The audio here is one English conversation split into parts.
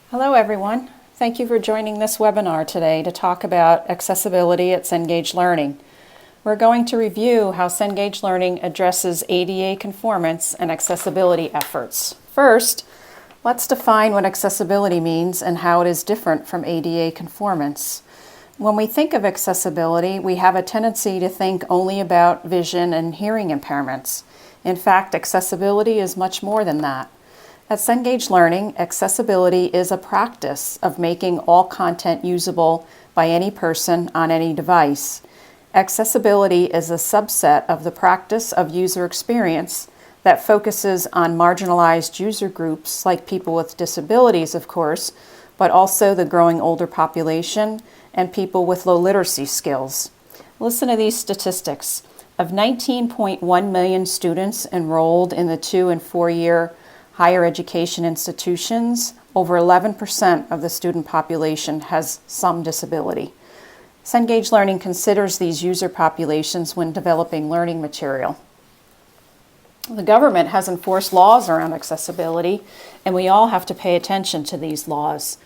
Hello everyone. Thank you for joining this webinar today to talk about accessibility at Cengage Learning. We're going to review how Cengage Learning addresses ADA conformance and accessibility efforts. First, let's define what accessibility means and how it is different from ADA conformance. When we think of accessibility, we have a tendency to think only about vision and hearing impairments. In fact, accessibility is much more than that. At Cengage Learning, accessibility is a practice of making all content usable by any person on any device. Accessibility is a subset of the practice of user experience that focuses on marginalized user groups like people with disabilities, of course, but also the growing older population and people with low literacy skills. Listen to these statistics. Of 19.1 million students enrolled in the 2- and 4-year higher education institutions, over 11% of the student population has some disability. Cengage Learning considers these user populations when developing learning material. The government has enforced laws around accessibility, and we all have to pay attention to these laws.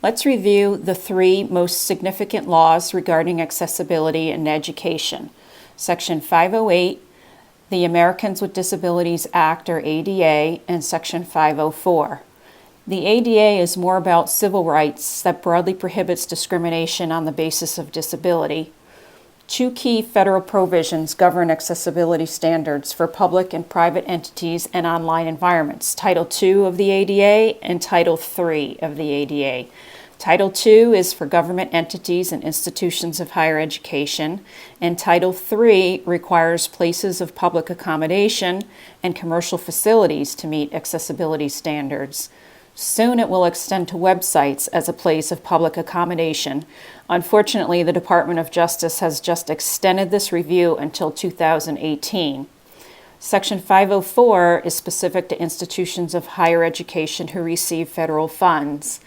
Let's review the 3 most significant laws regarding accessibility in education. Section 508, the Americans with Disabilities Act, or ADA, and Section 504. The ADA is more about civil rights that broadly prohibits discrimination on the basis of disability. 2 key federal provisions govern accessibility standards for public and private entities and online environments: Title II of the ADA and Title III of the ADA. Title II is for government entities and institutions of higher education, and Title III requires places of public accommodation and commercial facilities to meet accessibility standards. Soon it will extend to websites as a place of public accommodation. Unfortunately, the Department of Justice has just extended this review until 2018. Section 504 is specific to institutions of higher education who receive federal funds.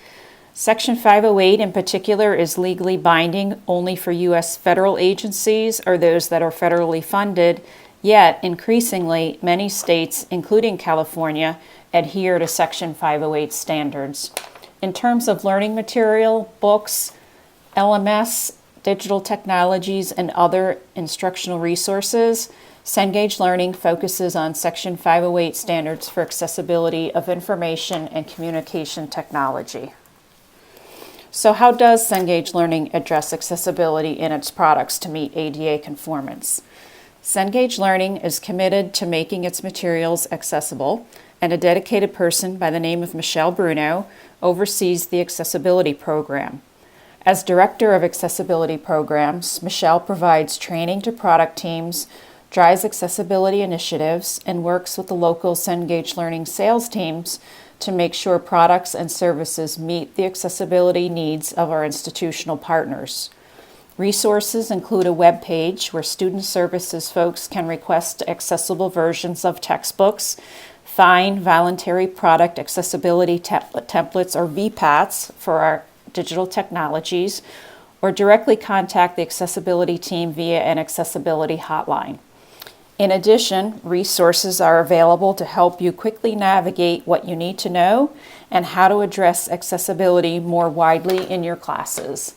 Section 508 in particular is legally binding only for U.S. federal agencies or those that are federally funded, yet increasingly many states, including California, adhere to Section 508 standards. In terms of learning material, books, LMS, digital technologies, and other instructional resources, Cengage Learning focuses on Section 508 standards for accessibility of information and communication technology. So how does Cengage Learning address accessibility in its products to meet ADA conformance? Cengage Learning is committed to making its materials accessible, and a dedicated person by the name of Michelle Bruno oversees the accessibility program. As Director of Accessibility Programs, Michelle provides training to product teams, drives accessibility initiatives, and works with the local Cengage Learning sales teams to make sure products and services meet the accessibility needs of our institutional partners. Resources include a web page where student services folks can request accessible versions of textbooks, find voluntary product accessibility templates or VPATs for our digital technologies, or directly contact the accessibility team via an accessibility hotline. In addition, resources are available to help you quickly navigate what you need to know and how to address accessibility more widely in your classes.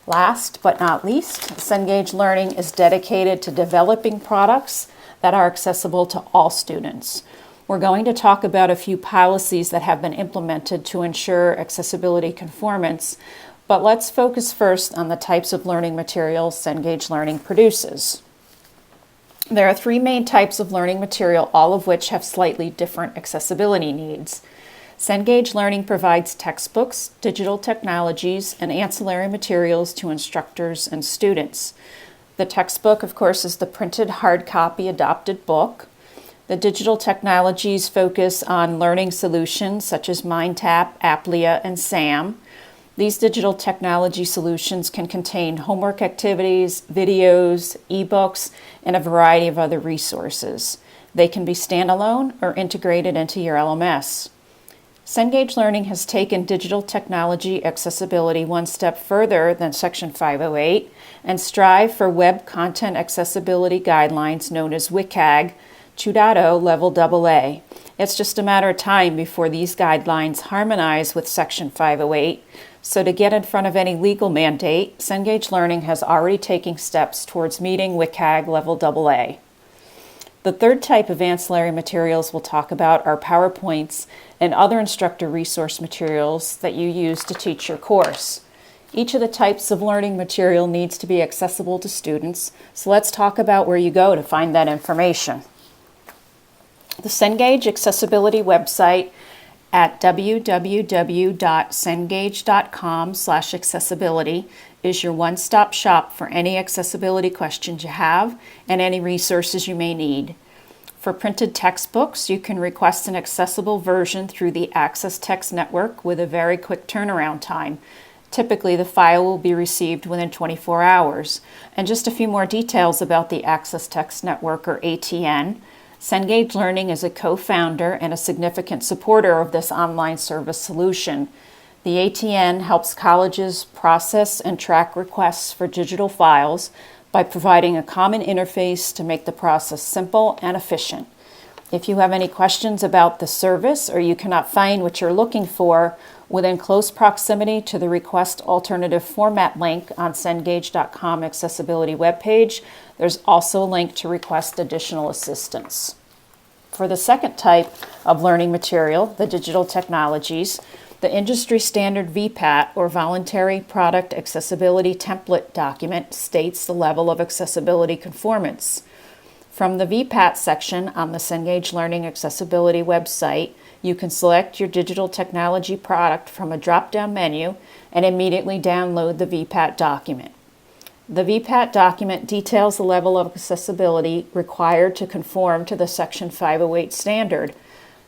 Last but not least, Cengage Learning is dedicated to developing products that are accessible to all students. We're going to talk about a few policies that have been implemented to ensure accessibility conformance, but let's focus first on the types of learning materials Cengage Learning produces. There are 3 main types of learning material, all of which have slightly different accessibility needs. Cengage Learning provides textbooks, digital technologies, and ancillary materials to instructors and students. The textbook, of course, is the printed hard copy adopted book. The digital technologies focus on learning solutions such as MindTap, Applia, and SAM. These digital technology solutions can contain homework activities, videos, ebooks, and a variety of other resources. They can be standalone or integrated into your LMS. Cengage Learning has taken digital technology accessibility one step further than Section 508 and strive for Web Content Accessibility Guidelines known as WCAG 2.0 Level AA. It's just a matter of time before these guidelines harmonize with Section 508. So to get in front of any legal mandate, Cengage Learning has already taken steps towards meeting WCAG Level AA. The third type of ancillary materials we'll talk about are PowerPoints and other instructor resource materials that you use to teach your course. Each of the types of learning material needs to be accessible to students, so let's talk about where you go to find that information. The Cengage Accessibility website at www.cengage.com/accessibility is your one-stop shop for any accessibility questions you have and any resources you may need. For printed textbooks, you can request an accessible version through the Access Text Network with a very quick turnaround time. Typically, the file will be received within 24 hours. And just a few more details about the Access Text Network, or ATN. Cengage Learning is a co-founder and a significant supporter of this online service solution. The ATN helps colleges process and track requests for digital files by providing a common interface to make the process simple and efficient. If you have any questions about the service or you cannot find what you're looking for within close proximity to the Request Alternative Format link on Cengage.com accessibility webpage, there's also a link to request additional assistance. For the second type of learning material, the digital technologies, the industry standard VPAT, or Voluntary Product Accessibility Template document, states the level of accessibility conformance. From the VPAT section on the Cengage Learning Accessibility website, you can select your digital technology product from a drop-down menu and immediately download the VPAT document. The VPAT document details the level of accessibility required to conform to the Section 508 standard.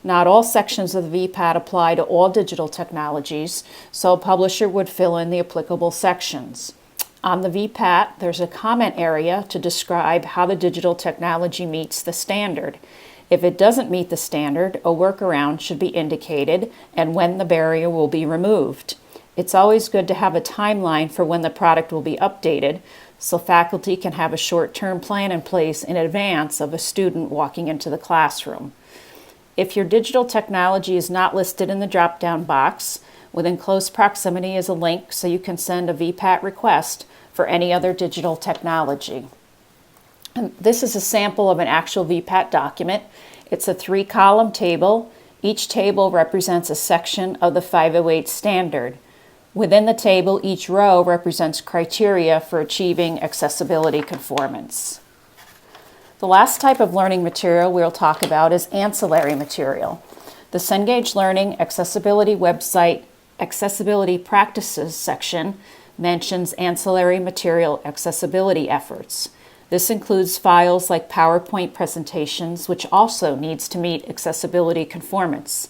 Not all sections of the VPAT apply to all digital technologies, so a publisher would fill in the applicable sections. On the VPAT, there's a comment area to describe how the digital technology meets the standard. If it doesn't meet the standard, a workaround should be indicated and when the barrier will be removed. It's always good to have a timeline for when the product will be updated, so faculty can have a short-term plan in place in advance of a student walking into the classroom. If your digital technology is not listed in the drop-down box, within close proximity is a link so you can send a VPAT request for any other digital technology. And this is a sample of an actual VPAT document. It's a 3-column table. Each table represents a section of the 508 standard. Within the table, each row represents criteria for achieving accessibility conformance. The last type of learning material we'll talk about is ancillary material. The Cengage Learning Accessibility website Accessibility Practices section mentions ancillary material accessibility efforts. This includes files like PowerPoint presentations, which also needs to meet accessibility conformance.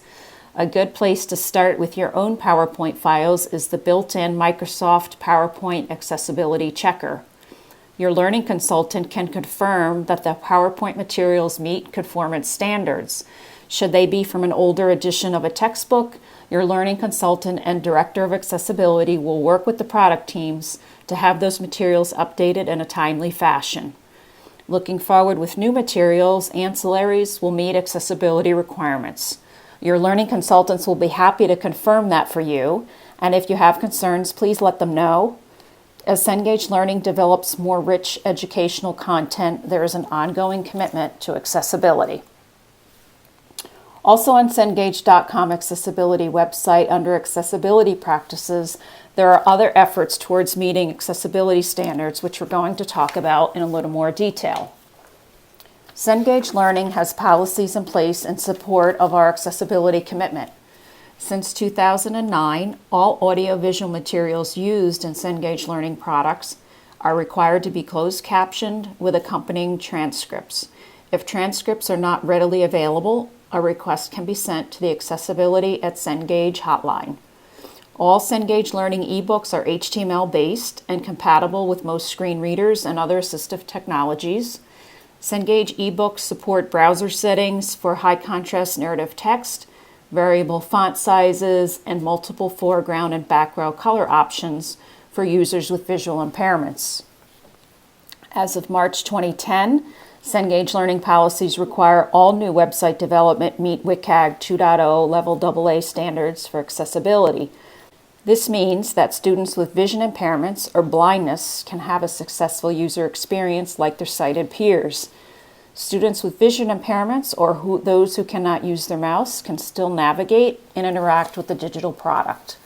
A good place to start with your own PowerPoint files is the built-in Microsoft PowerPoint Accessibility Checker. Your learning consultant can confirm that the PowerPoint materials meet conformance standards. Should they be from an older edition of a textbook, your learning consultant and director of accessibility will work with the product teams to have those materials updated in a timely fashion. Looking forward with new materials, ancillaries will meet accessibility requirements. Your learning consultants will be happy to confirm that for you, and if you have concerns, please let them know. As Cengage Learning develops more rich educational content, there is an ongoing commitment to accessibility. Also on Cengage.com accessibility website under accessibility practices, there are other efforts towards meeting accessibility standards, which we're going to talk about in a little more detail. Cengage Learning has policies in place in support of our accessibility commitment. Since 2009, all audiovisual materials used in Cengage Learning products are required to be closed captioned with accompanying transcripts. If transcripts are not readily available, a request can be sent to the Accessibility at Cengage hotline. All Cengage Learning ebooks are HTML-based and compatible with most screen readers and other assistive technologies. Cengage ebooks support browser settings for high contrast narrative text, variable font sizes, and multiple foreground and background color options for users with visual impairments. As of March 2010, Cengage Learning policies require all new website development meet WCAG 2.0 Level AA standards for accessibility. This means that students with vision impairments or blindness can have a successful user experience like their sighted peers. Students with vision impairments or those who cannot use their mouse can still navigate and interact with the digital product.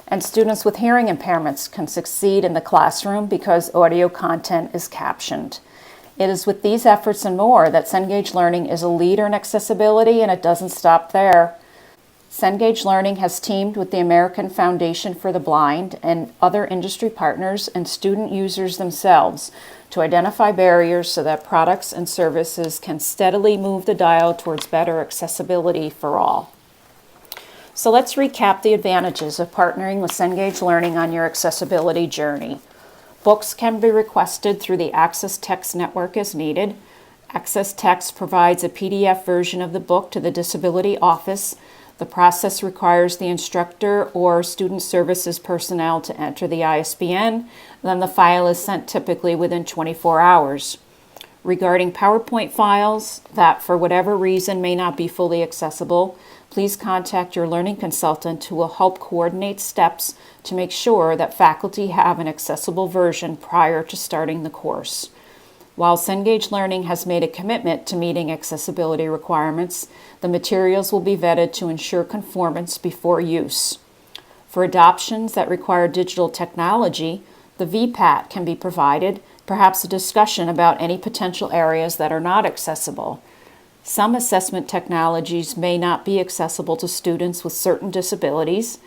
And students with hearing impairments can succeed in the classroom because audio content is captioned. It is with these efforts and more that Cengage Learning is a leader in accessibility, and it doesn't stop there. Cengage Learning has teamed with the American Foundation for the Blind and other industry partners and student users themselves to identify barriers so that products and services can steadily move the dial towards better accessibility for all. So let's recap the advantages of partnering with Cengage Learning on your accessibility journey. Books can be requested through the Access Text Network as needed. Access Text provides a PDF version of the book to the Disability Office. The process requires the instructor or student services personnel to enter the ISBN. Then the file is sent typically within 24 hours. Regarding PowerPoint files that for whatever reason may not be fully accessible, please contact your learning consultant who will help coordinate steps to make sure that faculty have an accessible version prior to starting the course. While Cengage Learning has made a commitment to meeting accessibility requirements, the materials will be vetted to ensure conformance before use. For adoptions that require digital technology, the VPAT can be provided, perhaps a discussion about any potential areas that are not accessible. Some assessment technologies may not be accessible to students with certain disabilities,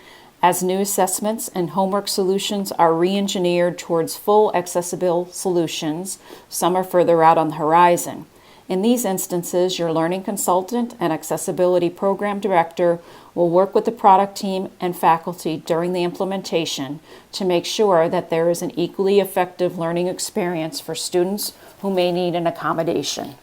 as new assessments and homework solutions are re-engineered towards full accessible solutions. Some are further out on the horizon. In these instances, your learning consultant and accessibility program director will work with the product team and faculty during the implementation to make sure that there is an equally effective learning experience for students who may need an accommodation.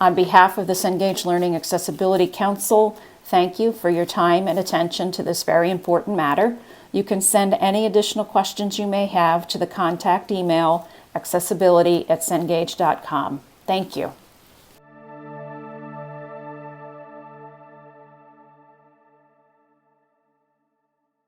On behalf of the Cengage Learning Accessibility Council, thank you for your time and attention to this very important matter. You can send any additional questions you may have to the contact email accessibility@cengage.com. Thank you.